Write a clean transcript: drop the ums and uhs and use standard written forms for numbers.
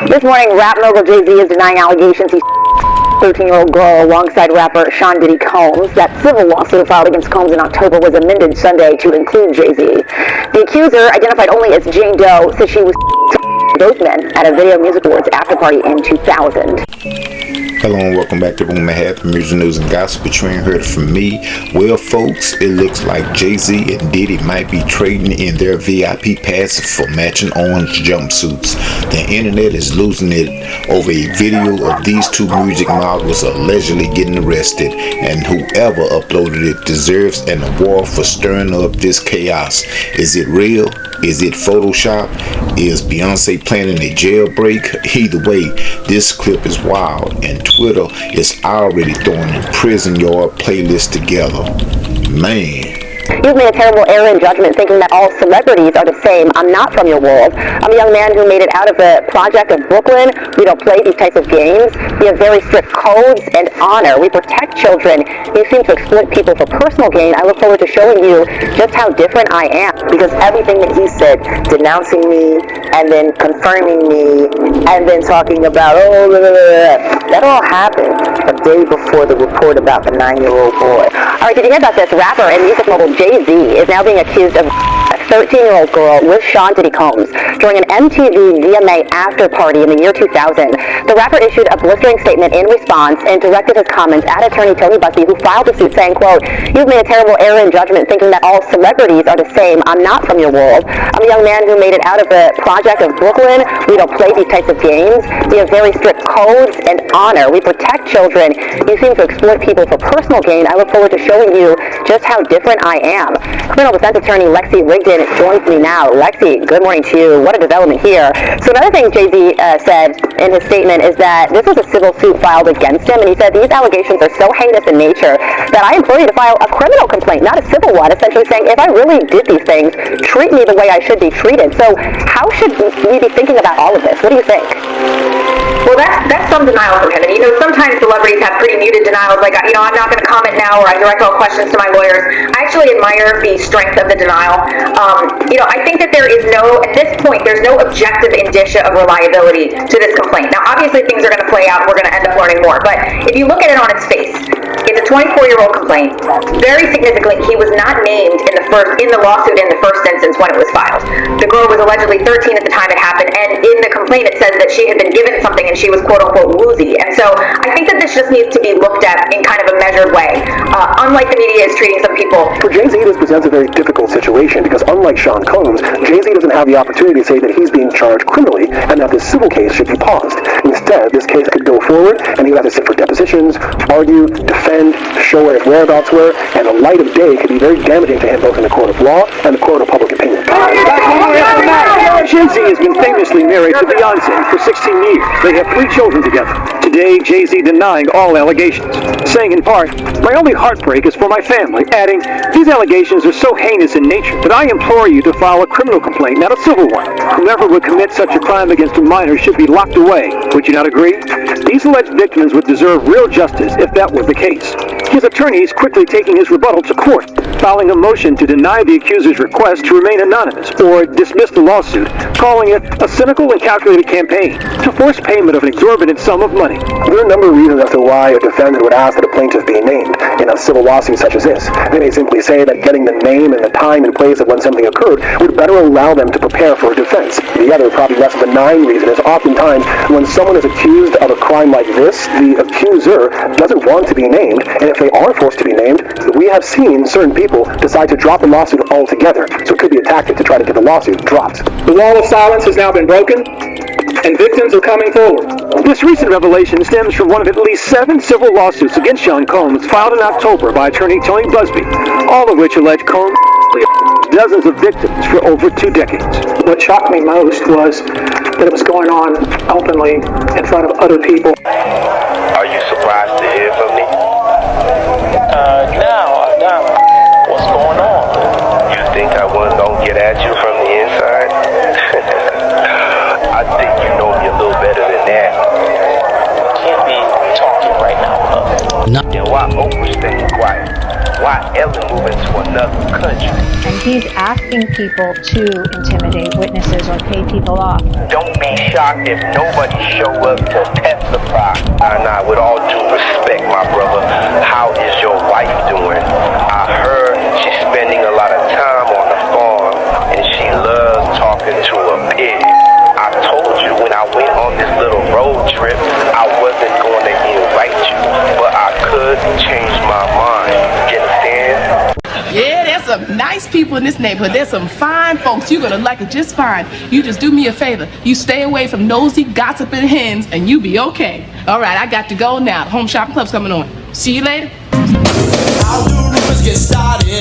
This morning, rap mogul Jay-Z is denying allegations he 13-year-old girl alongside rapper Diddy Combs. That civil lawsuit filed against Combs in October was amended Sunday to include Jay-Z. The accuser, identified only as Jane Doe, said she was both men at a Video Music Awards after party in 2000. Hello and welcome back to Room Half Music News and Gossip. But you ain't heard from me. Well, folks, it looks like Jay-Z and Diddy might be trading in their VIP passes for matching orange jumpsuits. The internet is losing it over a video of these two music moguls allegedly getting arrested, and whoever uploaded it deserves an award for stirring up this chaos. Is it real? Is it Photoshop? Is Beyonce planning a jailbreak? Either way, this clip is wild, and Twitter is already throwing a prison yard playlist together. Man. You've made a terrible error in judgment thinking that all celebrities are the same. I'm not from your world. I'm a young man who made it out of the project of Brooklyn. We don't play these types of games. We have very strict codes and honor. We protect children. You seem to exploit people for personal gain. I look forward to showing you just how different I am. Because everything that he said, denouncing me, and then confirming me, and then talking about, that all happened a day before the report about the 9-year-old boy. All right, did you hear about this? Rapper and music mogul Jay-Z is now being accused of a 13-year-old girl with Diddy Combs during an MTV VMA after party in the year 2000. The rapper issued a blistering statement in response and directed his comments at attorney Tony Busby, who filed the suit, saying, quote, "You've made a terrible error in judgment thinking that all celebrities are the same. I'm not from your world. I'm a young man who made it out of the project of Brooklyn. We don't play these types of games. We have very strict codes and honor. We protect children. You seem to exploit people for personal gain. I look forward to showing you just how different I am." Criminal defense attorney Lexi Rigdon joins me now. Lexi, good morning to you. What a development here. So another thing Jay-Z said in his statement is that this was a civil suit filed against him, and he said these allegations are so heinous in nature that I implore you to file a criminal complaint, not a civil one, essentially saying if I really did these things, treat me the way I should be treated. So how should we be thinking about all of this? What do you think? Well, that's some denial from him. And, sometimes celebrities have pretty muted denials, like, I'm not going to comment now, or I direct all questions to my lawyers. I actually admire the strength of the denial. I think that at this point, there's no objective indicia of reliability to this complaint. Now, obviously, things are going to play out, and we're going to end up learning more. But if you look at it on its face, it's a 24-year-old complaint. Very significantly, he was not named in the lawsuit in the first instance when it was filed. The girl was allegedly 13 at the time it happened, and in the complaint it says that she had been given something and she was quote-unquote woozy. And so I think that this just needs to be looked at in kind of a measured way. Unlike the media is treating some people. For Jay-Z, this presents a very difficult situation because unlike Sean Combs, Jay-Z doesn't have the opportunity to say that he's being charged criminally and that this civil case should be paused. Instead, this case could go forward and he would have to sit for depositions, argue, defend, show where his whereabouts were, and the light of day could be very damaging to him both in the court of law and the court of public opinion. Jay-Z has been famously married to Beyonce for 16 years. They have 3 children together. Today, Jay-Z denying all allegations, saying in part, "My only heartbreak is for my family," adding, "These allegations are so heinous in nature that I implore you to file a criminal complaint, not a civil one. Whoever would commit such a crime against a minor should be locked away. Would you not agree? These alleged victims would deserve real justice if that were the case." His attorneys quickly taking his rebuttal to court, filing a motion to deny the accuser's request to remain anonymous or dismiss the lawsuit, calling it a cynical and calculated campaign to force payment of an exorbitant sum of money. There are a number of reasons as to why a defendant would ask that a plaintiff be named in a civil lawsuit such as this. They may simply say that getting the name and the time and place of when something occurred would better allow them to prepare for a defense. The other, probably less benign reason is oftentimes when someone is accused of a crime like this, the accuser doesn't want to be named, and if they are forced to be named, we have seen certain people decide to drop the lawsuit altogether. So it could be a tactic to try to get the lawsuit dropped. The wall of silence has now been broken, and victims are coming forward. This recent revelation stems from one of at least 7 civil lawsuits against Sean Combs filed in October by attorney Tony Busby, all of which allege Combs dozens of victims for over 2 decades. What shocked me most was that it was going on openly in front of other people. Are you surprised to hear from me? No. What's going on? You think I wasn't gonna get at you from the inside? I think you know me a little better than that. Can't be talking right now. Then why Oprah staying quiet? Why Ellen moving to another country? And he's asking people to intimidate witnesses or pay people off. Don't be shocked if nobody show up to testify. Nah, with all due respect, my brother, how is your wife doing? I heard she's spending a lot of time on the farm, and she loves talking to a pig. I told you when I went on this little road trip, I wasn't going to invite you, but I could change my mind. You understand? Yeah, there's some nice people in this neighborhood. There's some fine folks. You're gonna like it just fine. You just do me a favor. You stay away from nosy, gossiping hens, and you be okay. All right, I got to go now. The Home Shopping Club's coming on. See you later. How do rumors get started?